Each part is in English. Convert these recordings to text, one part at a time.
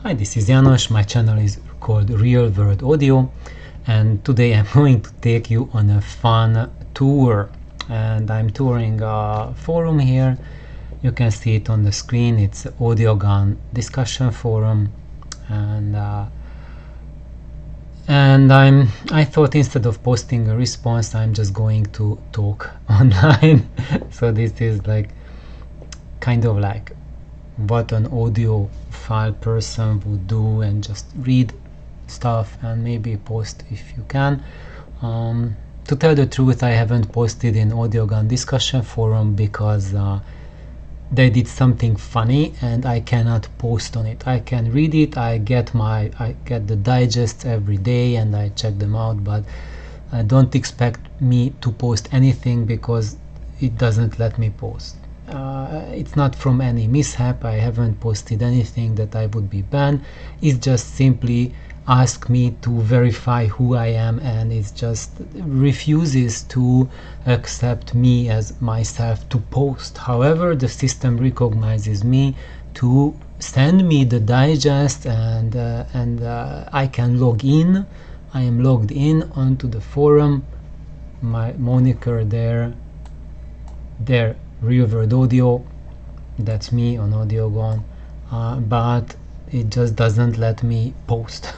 Hi, this is János. My channel is called Real World Audio, and today I'm going to take you on a fun tour. And I'm touring a forum here. You can see it on the screen. It's AudioGun discussion forum, and I thought instead of posting a response, I'm just going to talk online. So this is like kind of like what an audiophile person would do, and just read stuff and maybe post if you can. To tell the truth, I haven't posted in AudioGun discussion forum because they did something funny and I cannot post on it. I can read it, I get the digests every day and I check them out, but don't expect me to post anything because it doesn't let me post. It's not from any mishap. I haven't posted anything that I would be banned. It's just simply ask me to verify who I am, and it just refuses to accept me as myself to post. However, the system recognizes me to send me the digest, and I can log in. I am logged in onto the forum. My moniker there, Real World Audio, that's me on AudioGun, but it just doesn't let me post.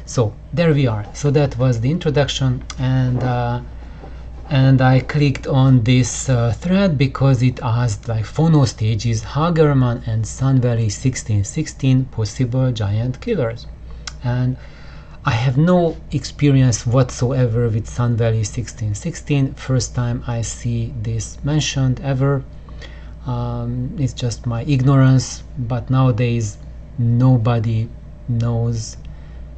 So there we are. So that was the introduction, and I clicked on this thread because it asked like phono stages, Hagerman and Sun Valley 1616 possible giant killers, and I have no experience whatsoever with Sun Valley 1616. First time I see this mentioned ever. It's just my ignorance, but nowadays nobody knows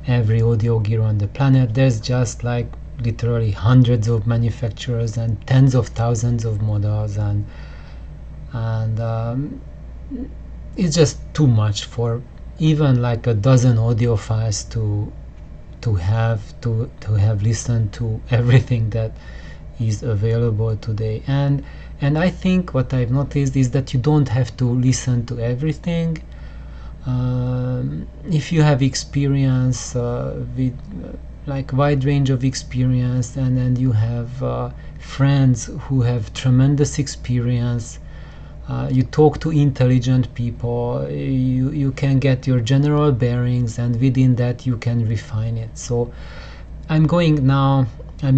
every audio gear on the planet. There's just like literally hundreds of manufacturers and tens of thousands of models, and it's just too much for even like a dozen audiophiles to have listened to everything that is available today. And I think what I've noticed is that you don't have to listen to everything. If you have experience with like wide range of experience, and you have friends who have tremendous experience, you talk to intelligent people, you can get your general bearings, and within that you can refine it. So I'm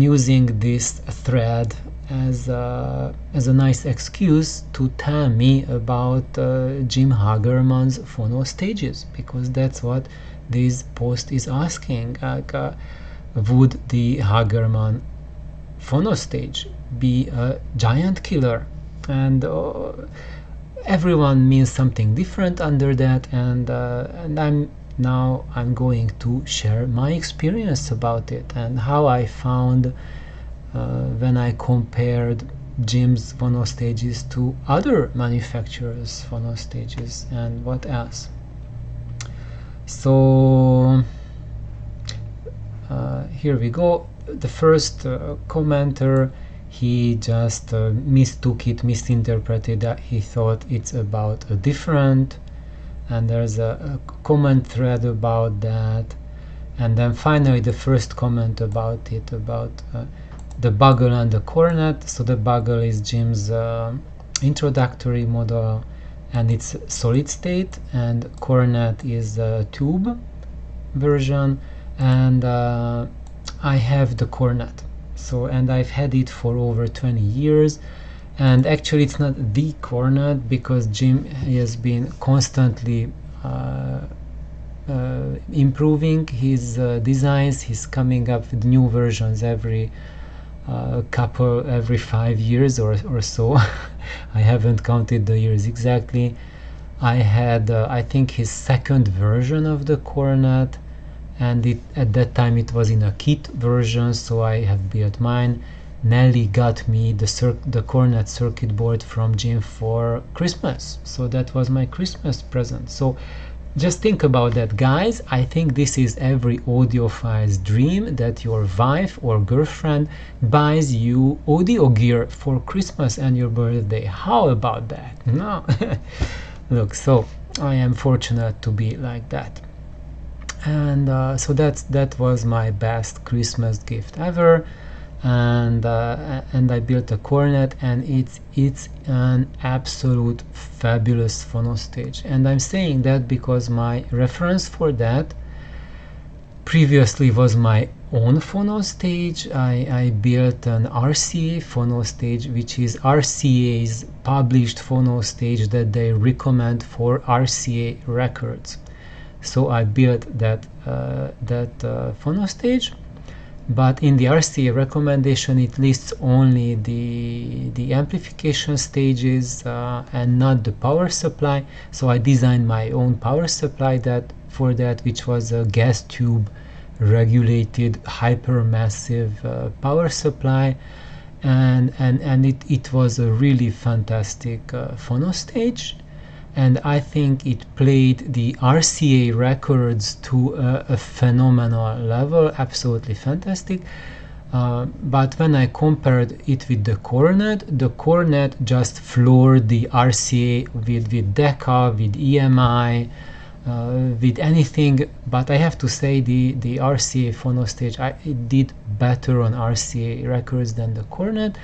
using this thread as a nice excuse to tell me about Jim Hagerman's phono stages, because that's what this post is asking. Like, would the Hagerman phono stage be a giant killer? And everyone means something different under that, and I'm going to share my experience about it and how I found when I compared Jim's phono stages to other manufacturers' phono stages and what else. So here we go. The first commenter, he just misinterpreted that. He thought it's about a different, and there's a comment thread about that. And then finally the first comment about the bugle and the cornet. So the bugle is Jim's introductory model, and it's solid state, and cornet is a tube version, and I have the cornet. So, and I've had it for over 20 years, and actually it's not the cornet because Jim has been constantly improving his designs. He's coming up with new versions every 5 years or so. I haven't counted the years exactly. I had I think his second version of the cornet, and at that time it was in a kit version, so I have built mine. Nelly got me the cornet circuit board from Jim for Christmas, so that was my Christmas present. So just think about that, guys. I think this is every audiophile's dream, that your wife or girlfriend buys you audio gear for Christmas and your birthday. How about that? No. Look, so I am fortunate to be like that. And so that was my best Christmas gift ever. And I built a cornet, and it's an absolute fabulous phono stage. And I'm saying that because my reference for that previously was my own phono stage. I built an RCA phono stage, which is RCA's published phono stage that they recommend for RCA records. So I built that phono stage, but in the RCA recommendation it lists only the amplification stages and not the power supply. So I designed my own power supply for that, which was a gas tube regulated hypermassive power supply, and it was a really fantastic phono stage. And I think it played the RCA records to a phenomenal level, absolutely fantastic. But when I compared it with the cornet just floored the RCA with Decca, with EMI, with anything. But I have to say the RCA phono stage, it did better on RCA records than the cornet,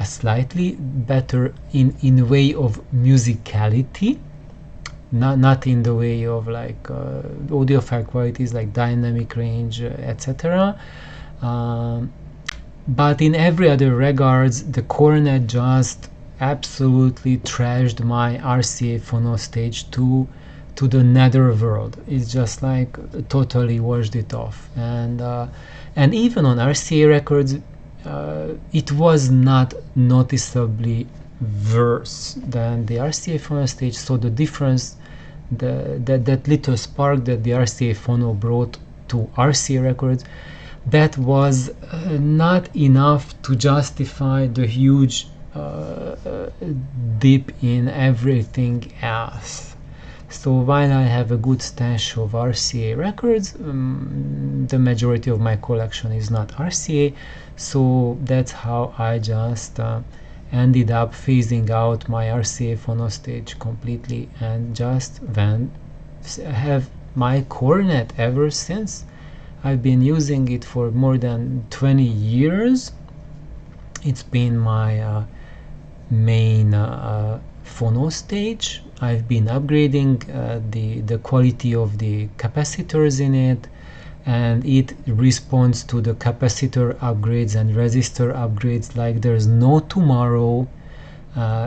slightly better in way of musicality. Not in the way of like audiophile qualities like dynamic range, etc. But in every other regards, the cornet just absolutely trashed my RCA phono stage to the netherworld. It's just like totally washed it off. And even on RCA records, it was not noticeably worse than the RCA phono stage. So the difference, that little spark that the RCA phono brought to RCA records, that was not enough to justify the huge dip in everything else. So while I have a good stash of RCA records, the majority of my collection is not RCA. So that's how I just ended up phasing out my RCA phono stage completely, and just have my cornet ever since. I've been using it for more than 20 years. It's been my main phono stage. I've been upgrading the quality of the capacitors in it, and it responds to the capacitor upgrades and resistor upgrades like there's no tomorrow.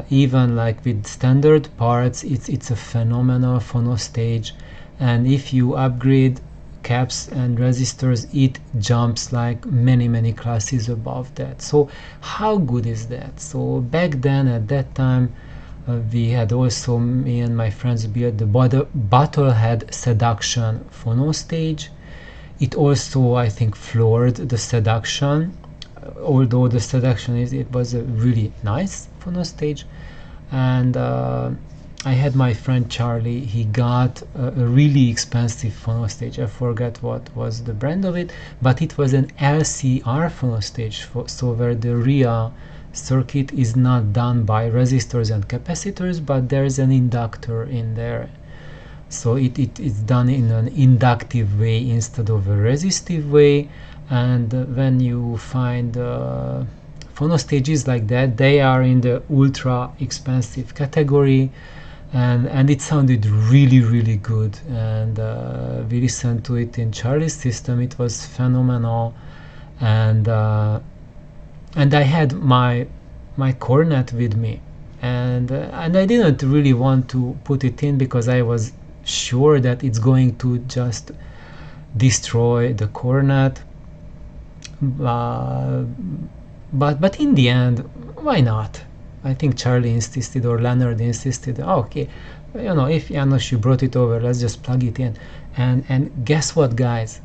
Even like with standard parts, it's a phenomenal phono stage, and if you upgrade caps and resistors, it jumps like many classes above that. So how good is that? So back then, at that time, we had also, me and my friends, built the Bottlehead Seduction phono stage. It also, I think, floored the Seduction, although the Seduction it was a really nice phono stage. And I had my friend Charlie, he got a really expensive phono stage. I forget what was the brand of it, but it was an LCR phono stage, so where the real circuit is not done by resistors and capacitors, but there's an inductor in there. So it's done in an inductive way instead of a resistive way. And when you find phono stages like that, they are in the ultra expensive category, and it sounded really good. And we listened to it in Charlie's system. It was phenomenal. And I had my cornet with me, and I didn't really want to put it in because I was sure that it's going to just destroy the cornet. But in the end, why not? I think Charlie insisted, or Leonard insisted, okay, if János, you brought it over, let's just plug it in. And guess what, guys?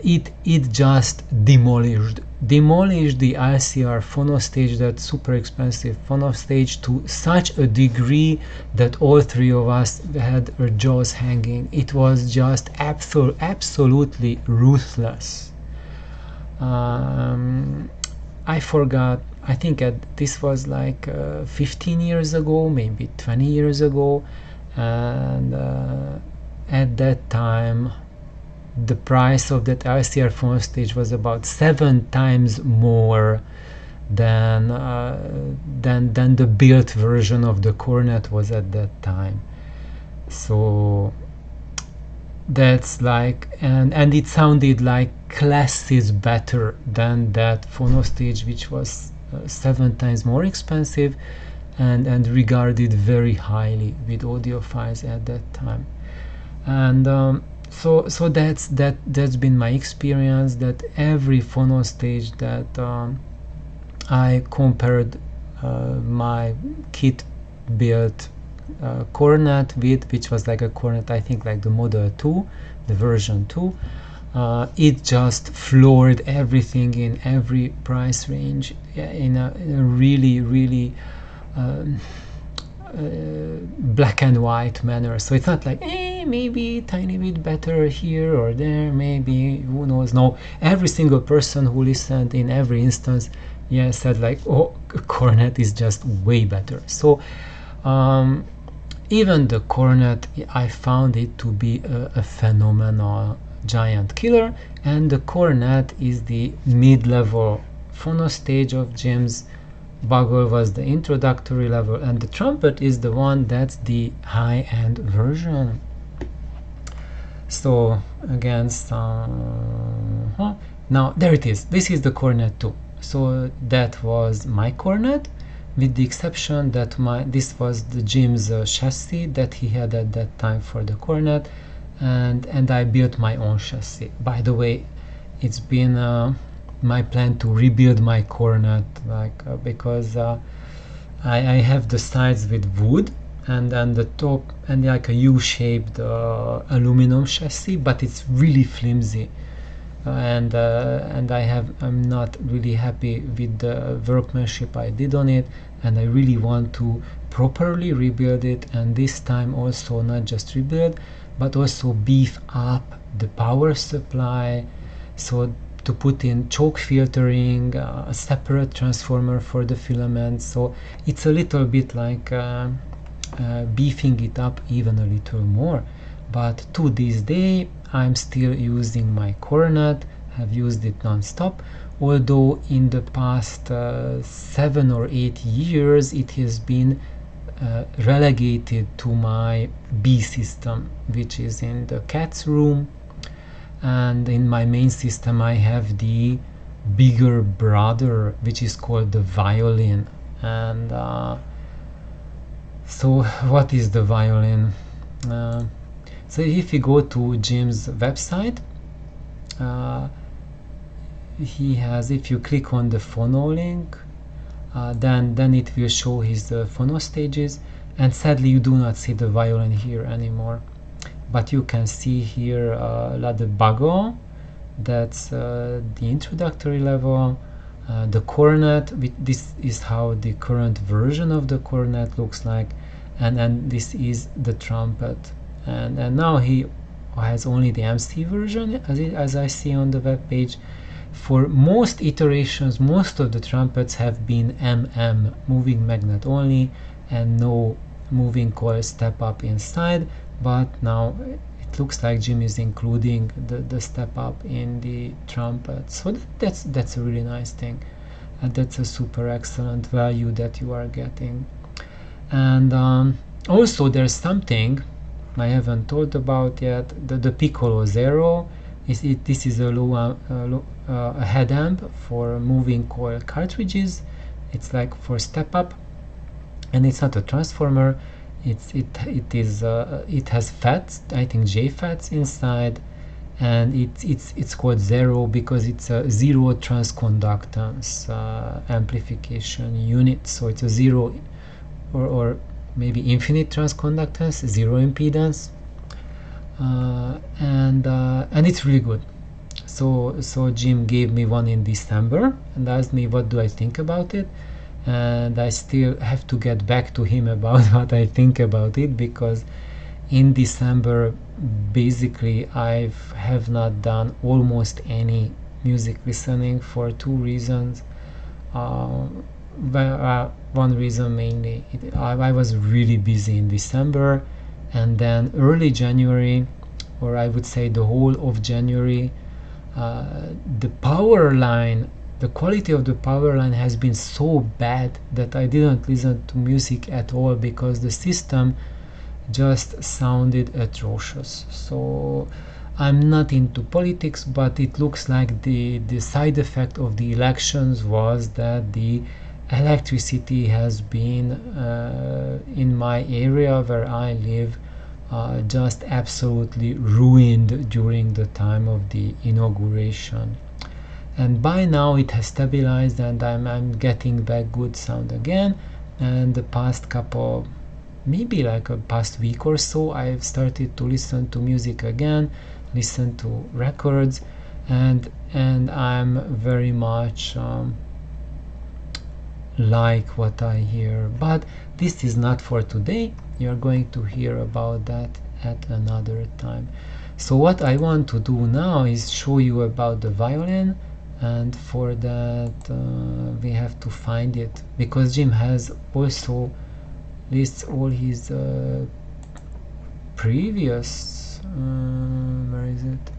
It just demolished the LCR phono stage, that super expensive phono stage, to such a degree that all three of us had our jaws hanging. It was just absolutely ruthless. I forgot, I think this was like 15 years ago, maybe 20 years ago, and at that time the price of that LCR phone stage was about 7 times more than the built version of the cornet was at that time. So that's like, and it sounded like classes better than that phono stage, which was 7 times more expensive and regarded very highly with audiophiles at that time. And so that's been my experience, that every phono stage that I compared my kit built cornet with, which was like a cornet, I think like the model 2, the version 2, it just floored everything in every price range in a really black and white manner. So it's not like maybe a tiny bit better here or there, maybe, who knows. No, every single person who listened in every instance said like, oh, cornet is just way better. So even the cornet, I found it to be a phenomenal giant killer, and the cornet is the mid-level phono stage of Jim's. Bugle was the introductory level, and the trumpet is the one that's the high-end version. So again, now there it is. This is the cornet 2. So that was my cornet, with the exception that this was the Jim's chassis that he had at that time for the cornet, and I built my own chassis. By the way, it's been my plan to rebuild my cornet, because I have the sides with wood and then the top and like a U-shaped aluminum chassis, but it's really flimsy, and I'm not really happy with the workmanship I did on it, and I really want to properly rebuild it, and this time also not just rebuild but also beef up the power supply, so to put in choke filtering, a separate transformer for the filaments. So it's a little bit like beefing it up even a little more. But to this day, I'm still using my cornet, have used it non-stop, although in the past 7 or 8 years it has been relegated to my B system, which is in the cat's room, and in my main system I have the bigger brother, which is called the violin. And so what is the violin? So if you go to Jim's website, he has, if you click on the phono link, then it will show his phono stages, and sadly you do not see the violin here anymore, but you can see here the bugle, that's the introductory level, the cornet, this is how the current version of the cornet looks like, and this is the trumpet, and now he has only the MC version as I see on the web page. For most iterations, most of the trumpets have been MM, moving magnet only, and no moving coil step up inside, but now it looks like Jim is including the step up in the trumpet. So that's a really nice thing, and that's a super excellent value that you are getting. And also there's something I haven't told about yet, the Piccolo Zero. This is a low a head amp for moving coil cartridges. It's like for step up, and it's not a transformer. It has FETs, I think J FETs inside, and it's called Zero because it's a zero transconductance amplification unit. So it's a zero or maybe infinite transconductance, zero impedance, and it's really good. So Jim gave me one in December and asked me what do I think about it, and I still have to get back to him about what I think about it, because in December basically I have not done almost any music listening for two reasons. One reason mainly, I was really busy in December, and then early January or I would say the whole of January, the power line, the quality of the power line has been so bad that I didn't listen to music at all because the system just sounded atrocious. So I'm not into politics, but it looks like the side effect of the elections was that the electricity has been in my area where I live just absolutely ruined during the time of the inauguration. And by now it has stabilized and I'm getting back good sound again. And the past couple, maybe like a past week or so, I've started to listen to music again, listen to records, and I'm very much like what I hear. But this is not for today. You're going to hear about that at another time. So what I want to do now is show you about the violin, and for that we have to find it, because Jim has also lists all his previous where is it?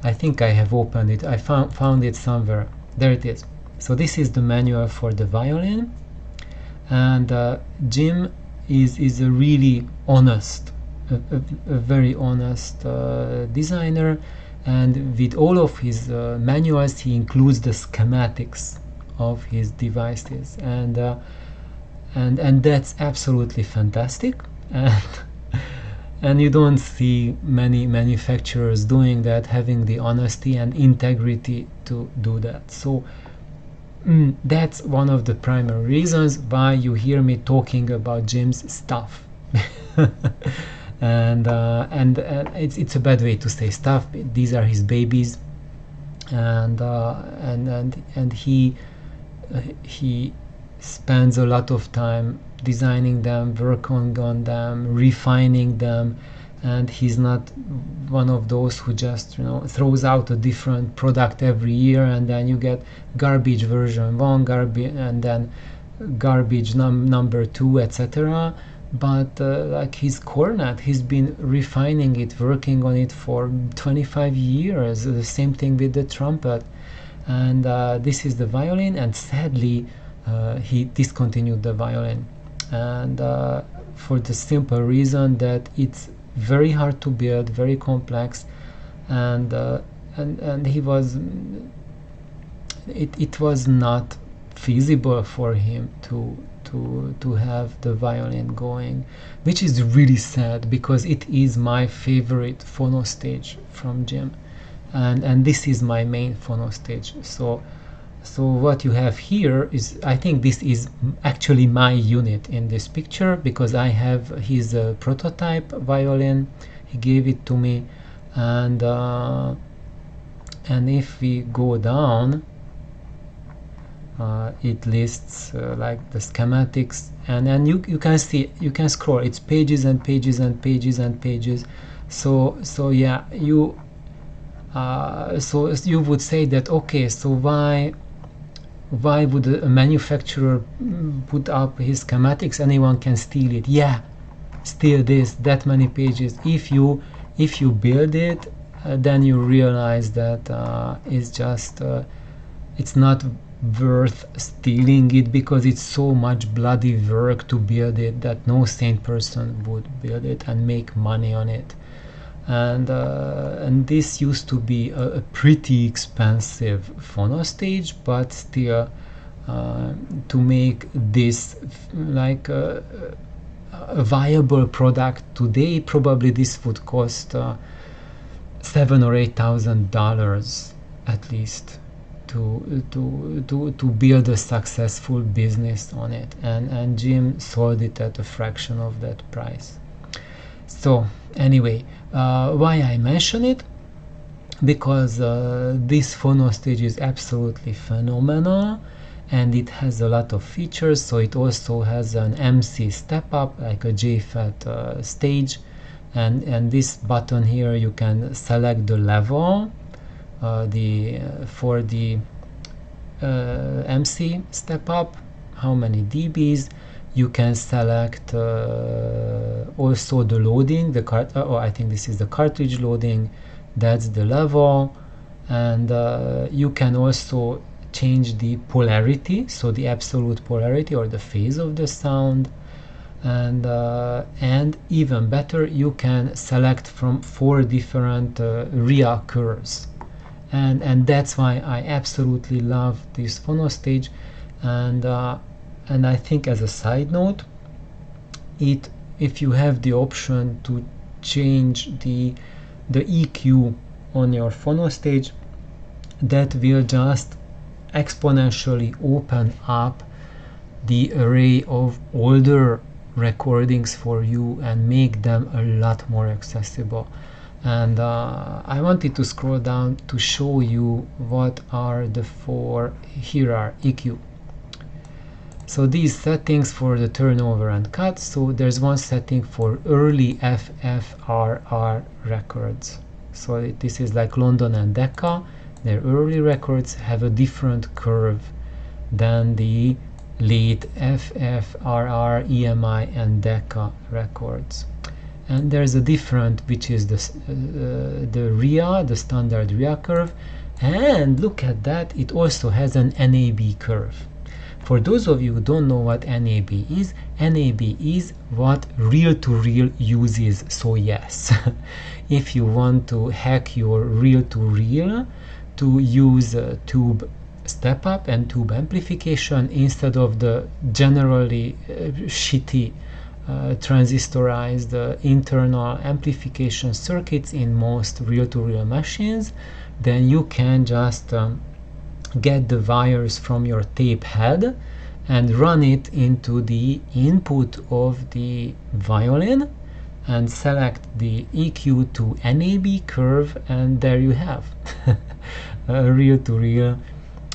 I think I have opened it. I found it somewhere. There it is. So this is the manual for the violin, and Jim is a really honest, a very honest designer, and with all of his manuals he includes the schematics of his devices, and that's absolutely fantastic. And you don't see many manufacturers doing that, having the honesty and integrity to do that. So that's one of the primary reasons why you hear me talking about Jim's stuff. and it's a bad way to say stuff. These are his babies, and he spends a lot of time designing them, working on them, refining them, and he's not one of those who just throws out a different product every year and then you get garbage version 1, garbage, and then garbage number 2, etc. But like his cornet, he's been refining it, working on it for 25 years. The same thing with the trumpet, and this is the violin, and sadly he discontinued the violin, and for the simple reason that it's very hard to build, very complex, and he was it was not feasible for him to have the violin going, which is really sad because it is my favorite phono stage from Jim, and this is my main phono stage. So what you have here is, I think this is actually my unit in this picture, because I have his prototype violin. He gave it to me, and if we go down, it lists like the schematics, and you can see, you can scroll. It's pages and pages and pages and pages. So yeah, you so you would say that, okay, so why would a manufacturer put up his schematics? Anyone can steal it. Yeah, steal that many pages. If you build it, then you realize that it's just it's not worth stealing it, because it's so much bloody work to build it that no sane person would build it and make money on it. And this used to be a pretty expensive phono stage, but still to make this like a viable product today, probably this would cost $7,000 or $8,000 at least to build a successful business on it, and Jim sold it at a fraction of that price. So anyway, why I mention it? Because this phono stage is absolutely phenomenal, and it has a lot of features. So it also has an MC step up, like a JFET stage, and this button here, you can select the level for the MC step up, how many dBs. You can select also the loading, I think this is the cartridge loading, that's the level, and you can also change the polarity, so the absolute polarity or the phase of the sound, and even better, you can select from 4 different RIA curves, and that's why I absolutely love this phonostage. And I think, as a side note, if you have the option to change the EQ on your phonostage, that will just exponentially open up the array of older recordings for you and make them a lot more accessible. And I wanted to scroll down to show you what are the 4. Here are EQ. So these settings for the turnover and cut. So there's one setting for early FFRR records. So this is like London and Decca. Their early records have a different curve than the late FFRR, EMI and Decca records. And there's a different, which is the RIA, the standard RIA curve. And look at that, it also has an NAB curve. For those of you who don't know what NAB is what reel-to-reel uses. So yes, if you want to hack your reel-to-reel to use tube step-up and tube amplification instead of the generally shitty transistorized internal amplification circuits in most reel-to-reel machines, then you can just get the wires from your tape head and run it into the input of the violin and select the EQ to NAB curve, and there you have a reel-to-reel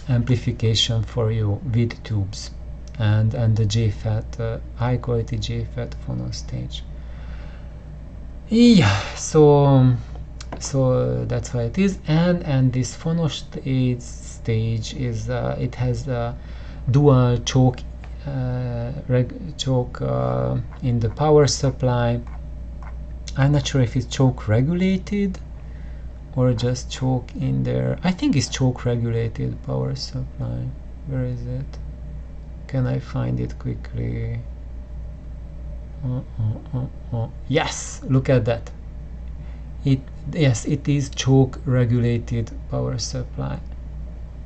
amplification for you with tubes and the JFET, high quality JFET phonostage. Yeah, so that's what it is. And this phonostage is it has a dual choke in the power supply. I'm not sure if it's choke regulated or just choke in there. I think it's choke regulated power supply. Where is it? Can I find it quickly? Yes, look at that. Yes, it is choke regulated power supply.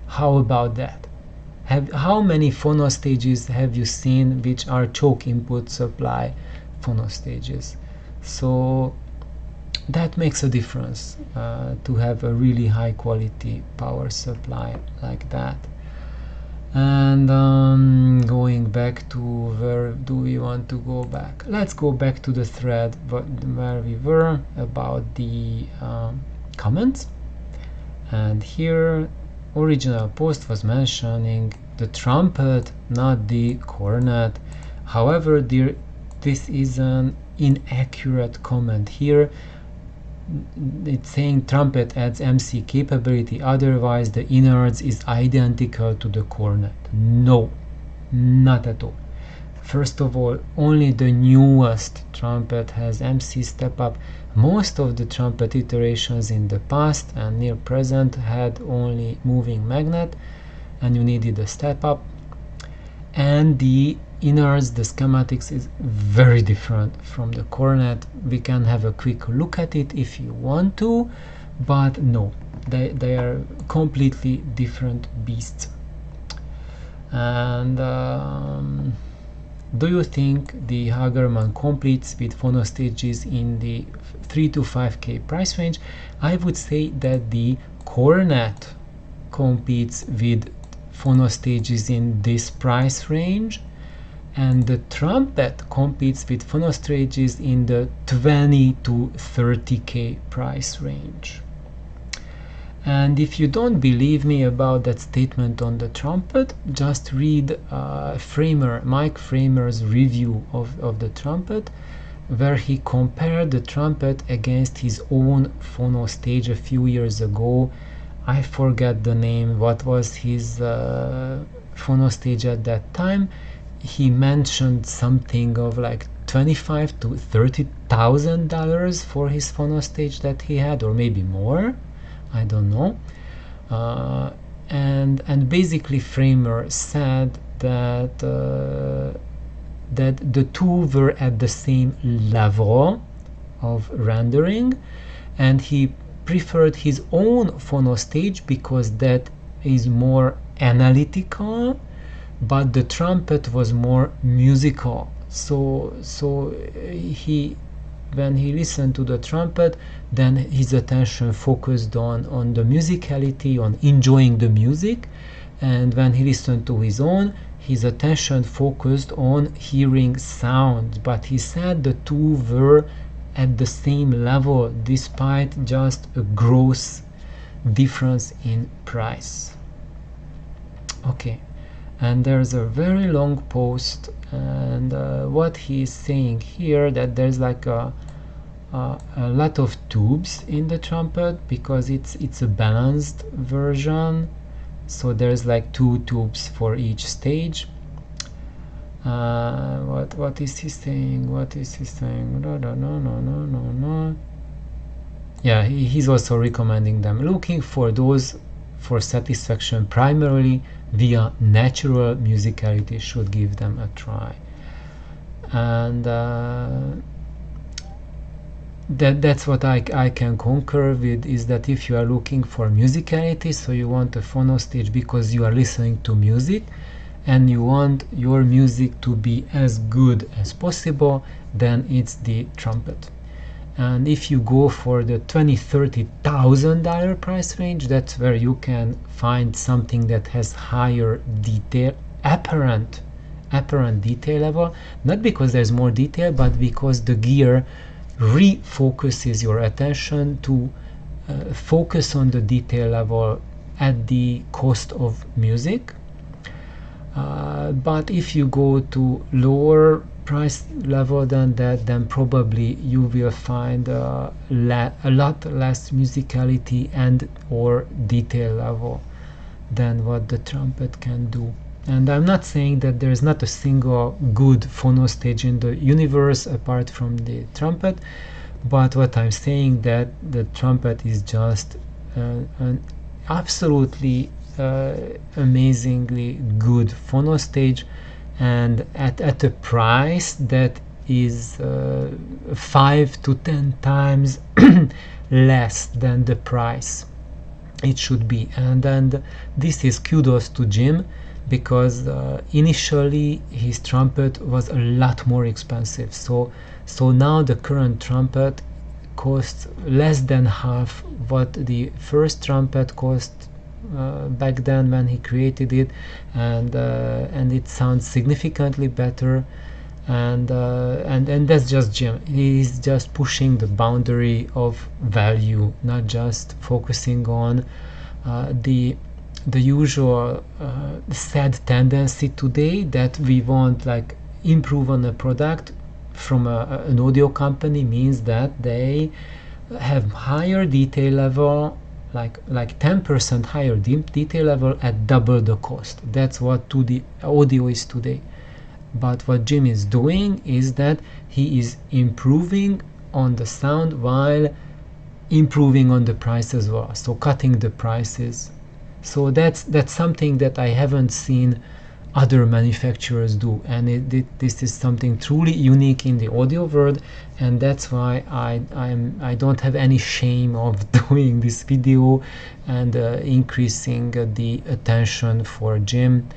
How about that? How many phonostages have you seen which are choke input supply phonostages? So that makes a difference to have a really high quality power supply like that. And going back to, where do we want to go back? Let's go back to the thread where we were about the comments. And here original post was mentioning the trumpet, not the cornet. However, this is an inaccurate comment here. It's saying trumpet adds MC capability, otherwise the innards is identical to the cornet. No, not at all. First of all, only the newest trumpet has MC step up. Most of the trumpet iterations in the past and near present had only moving magnet, and you needed a step up. And the innards, the schematics is very different from the cornet. We can have a quick look at it if you want to, but no, they are completely different beasts. And do you think the Hagerman competes with phonostages in the 3 to 5K price range? I would say that the cornet competes with phonostages in this price range, and the trumpet competes with phonostages in the 20 to 30K price range. And if you don't believe me about that statement on the trumpet, just read Mike Framer's review of the trumpet, where he compared the trumpet against his own phonostage a few years ago. I forget the name, what was his phonostage at that time. he mentioned something of like $25,000 to $30,000 for his phono stage that he had, or maybe more, I don't know. And basically Framer said that that the two were at the same level of rendering, and he preferred his own phono stage because that is more analytical, but the trumpet was more musical. So he, when he listened to the trumpet, then his attention focused on the musicality, on enjoying the music, and when he listened to his own, his attention focused on hearing sound. But he said the two were at the same level despite just a gross difference in price. Okay, and there's a very long post, and what he's saying here, that there's like a lot of tubes in the trumpet because it's a balanced version, so there's like 2 tubes for each stage. What is he saying? No. Yeah, he's also recommending them, looking for those for satisfaction primarily via natural musicality should give them a try. And that's what I can concur with, is that if you are looking for musicality, so you want a phono stage because you are listening to music and you want your music to be as good as possible, then it's the trumpet. And if you go for the $20,000-$30,000 price range, that's where you can find something that has higher detail, apparent detail level, not because there's more detail, but because the gear refocuses your attention to focus on the detail level at the cost of music. But if you go to lower price level than that, then probably you will find a lot less musicality and or detail level than what the trumpet can do. And I'm not saying that there's not a single good phono stage in the universe apart from the trumpet, but what I'm saying that the trumpet is just an absolutely amazingly good phono stage, and at a price that is 5 to 10 times less than the price it should be. And this is kudos to Jim, because initially his trumpet was a lot more expensive, so now the current trumpet costs less than half what the first trumpet cost back then when he created it, and it sounds significantly better, and that's just Jim. He's just pushing the boundary of value, not just focusing on the usual sad tendency today that we want like improve on a product from an audio company, means that they have higher detail level, like 10% higher detail level at double the cost. That's what the audio is today. But what Jim is doing is that he is improving on the sound while improving on the price as well, so cutting the prices. So that's something that I haven't seen other manufacturers do, and this is something truly unique in the audio world, and that's why I don't have any shame of doing this video and increasing the attention for Jim,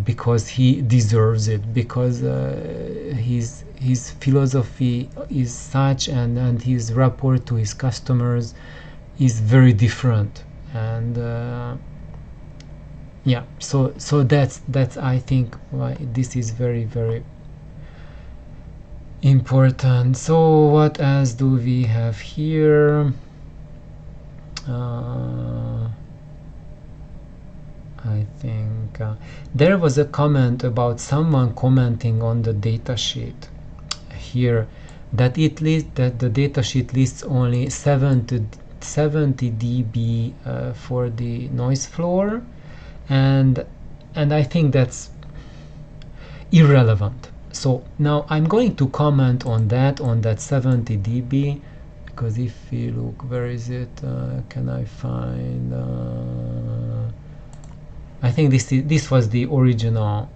because he deserves it, because his philosophy is such, and his rapport to his customers is very different. And yeah, so that's I think why this is very, very important. So what else do we have here? I think there was a comment about someone commenting on the datasheet here that the datasheet lists only 70 dB for the noise floor, and I think irrelevant. So now I'm going to comment on that 70 dB, because if we look, where is it? Can I find? I think this was the original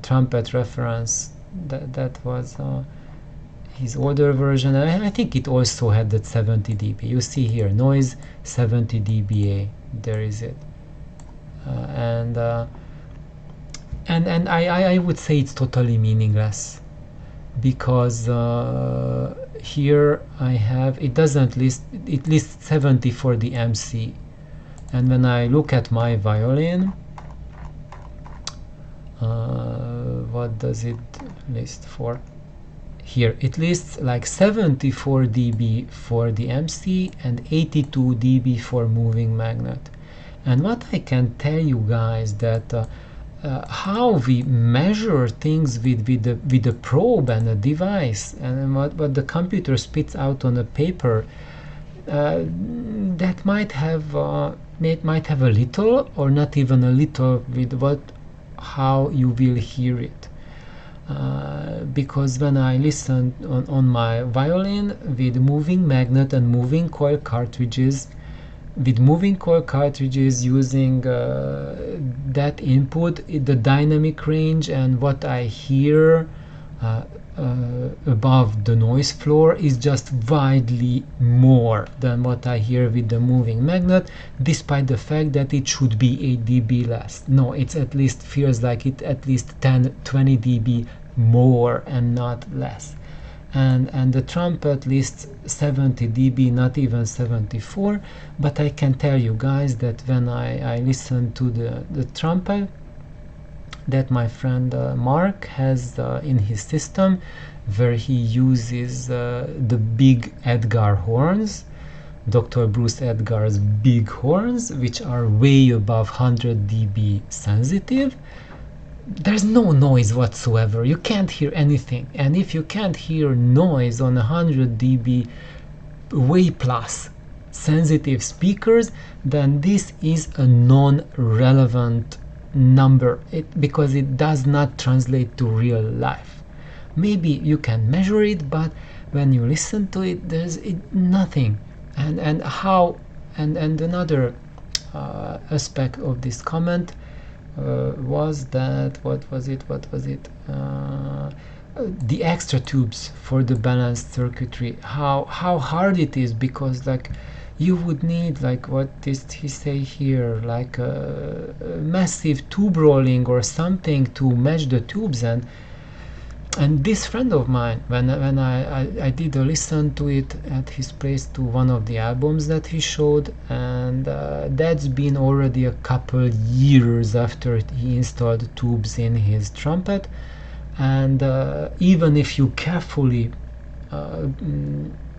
trumpet reference. That was his older version. I think it also had that 70 dB. You see here, noise 70 dBA. There is it, and I would say it's totally meaningless, because here I have, it doesn't list, it lists 70 for the MC, and when I look at my violin, what does it list for? Here it lists like 74 dB for the MC and 82 dB for moving magnet. And what I can tell you guys, that how we measure things with a probe and a device, and what the computer spits out on a paper, that might have a little or not even a little with how you will hear it. Because when I listen on my violin with moving magnet and moving coil cartridges, using that input, the dynamic range and what I hear above the noise floor is just widely more than what I hear with the moving magnet, despite the fact that it should be 8 dB less. No, it's at least feels like it at least 10-20 dB more and not less. And the trumpet lists 70 dB, not even 74, but I can tell you guys that when I listen to the trumpet that my friend Mark has in his system, where he uses the big Edgar horns, Dr. Bruce Edgar's big horns, which are way above 100 dB sensitive, there's no noise whatsoever. You can't hear anything. And if you can't hear noise on 100 dB way plus sensitive speakers, then this is a non-relevant number, because it does not translate to real life. Maybe you can measure it, but when you listen to it, there's nothing. And another aspect of this comment was that, what was it, the extra tubes for the balanced circuitry, how hard it is, because like you would need, like, what did he say here, like a massive tube rolling or something to match the tubes. And this friend of mine, when I did a listen to it at his place, to one of the albums that he showed, and that's been already a couple years after he installed tubes in his trumpet. And even if you carefully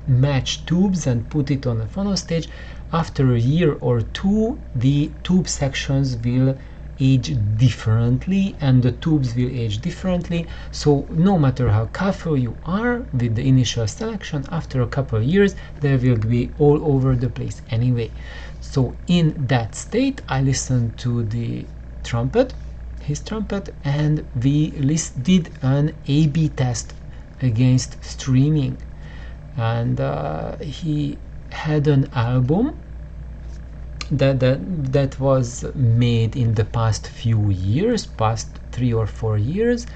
match tubes and put it on a phono stage, after a year or two the tube sections will age differently and the tubes will age differently. So no matter how careful you are with the initial selection, after a couple of years they will be all over the place anyway. So in that state I listened to the trumpet, his trumpet, and we did an A/B test against streaming. And he had an album that was made in the past few years, past 3 or 4 years,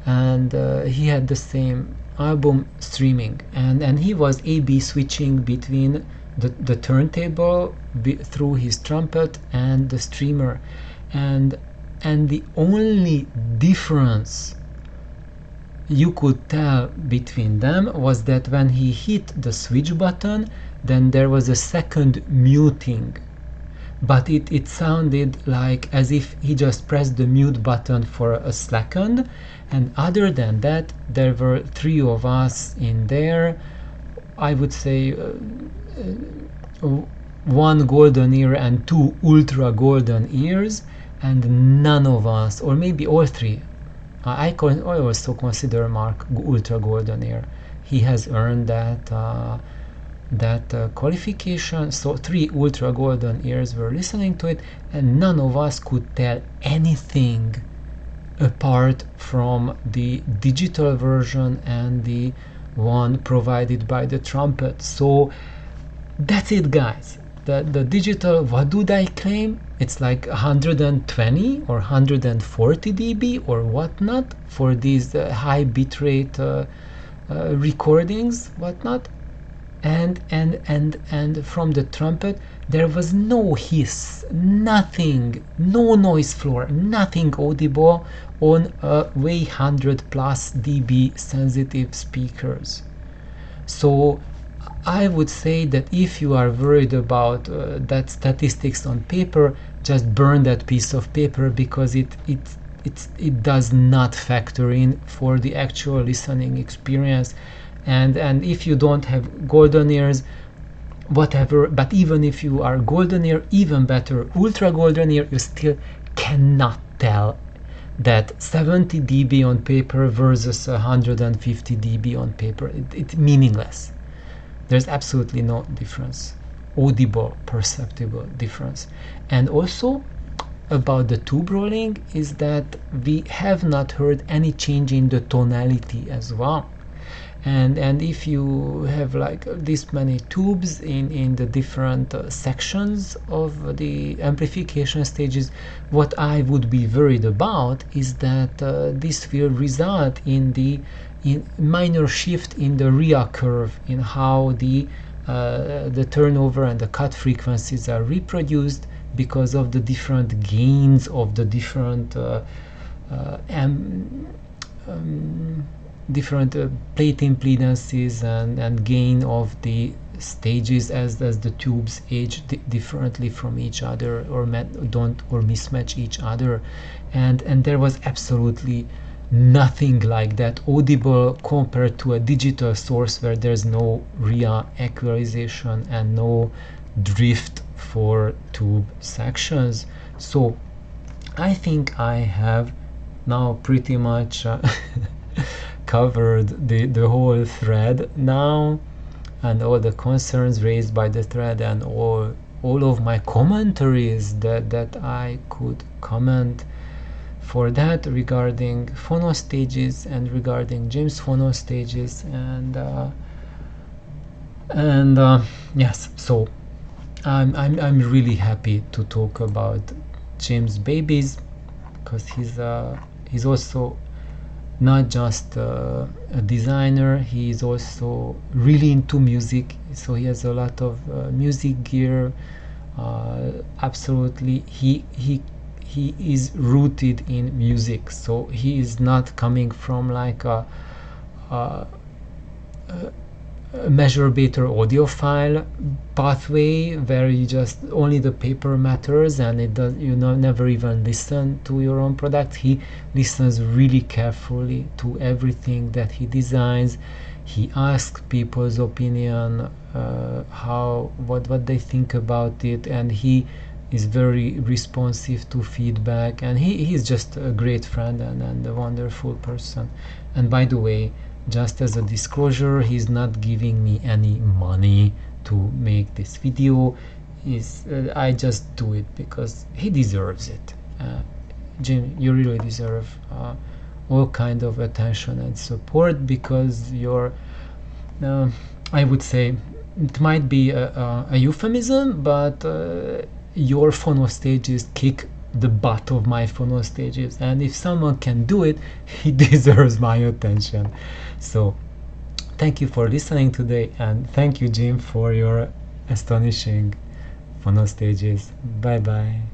and he had the same album streaming, and he was A/B switching between the turntable through his trumpet and the streamer, and the only difference you could tell between them was that when he hit the switch button, then there was a second muting, but it sounded like as if he just pressed the mute button for a second. And other than that, there were 3 of us in there, I would say 1 golden ear and 2 ultra golden ears, and none of us, or maybe all 3, I also consider Mark ultra golden ear. He has earned that qualification. So 3 ultra golden ears were listening to it, and none of us could tell anything apart from the digital version and the one provided by the trumpet. So that's it, guys. The digital, what do they claim? It's like 120 or 140 dB or whatnot for these high bitrate recordings, whatnot. And from the trumpet there was no hiss, nothing, no noise floor, nothing audible on way 100 plus dB sensitive speakers. So I would say that if you are worried about that statistics on paper, just burn that piece of paper, because it does not factor in for the actual listening experience. And if you don't have golden ears, whatever, but even if you are golden ear, even better, ultra golden ear, you still cannot tell that 70 dB on paper versus 150 dB on paper. It's meaningless. There's absolutely no difference, audible, perceptible difference. And also about the tube rolling is that we have not heard any change in the tonality as well. And if you have like this many tubes in the different sections of the amplification stages, what I would be worried about is that this will result in minor shift in the RIA curve, in how the turnover and the cut frequencies are reproduced because of the different gains of the different different plate impedances and gain of the stages as the tubes age differently from each other, or mismatch each other, and there was absolutely nothing like that audible compared to a digital source where there's no RIA equalization and no drift for tube sections. So I think I have now pretty much covered the whole thread now, and all the concerns raised by the thread, and all of my commentaries that I could comment for that regarding phono stages and regarding James phono stages. And yes, so I'm really happy to talk about James babies, because he's also not just a designer, he is also really into music, so he has a lot of music gear. Absolutely, he is rooted in music, so he is not coming from like a measure-baiter audiophile pathway where you just only the paper matters and it does, never even listen to your own product. He listens really carefully to everything that he designs. He asks people's opinion, what they think about it, and he is very responsive to feedback, and he's just a great friend and a wonderful person. And by the way, just as a disclosure, he's not giving me any money to make this video. I just do it because he deserves it. Jim, you really deserve all kind of attention and support, because you're I would say it might be a euphemism, but your phono stages kick the butt of my phono stages, and if someone can do it, he deserves my attention. So thank you for listening today, and thank you, Jim, for your astonishing phono stages. Bye bye.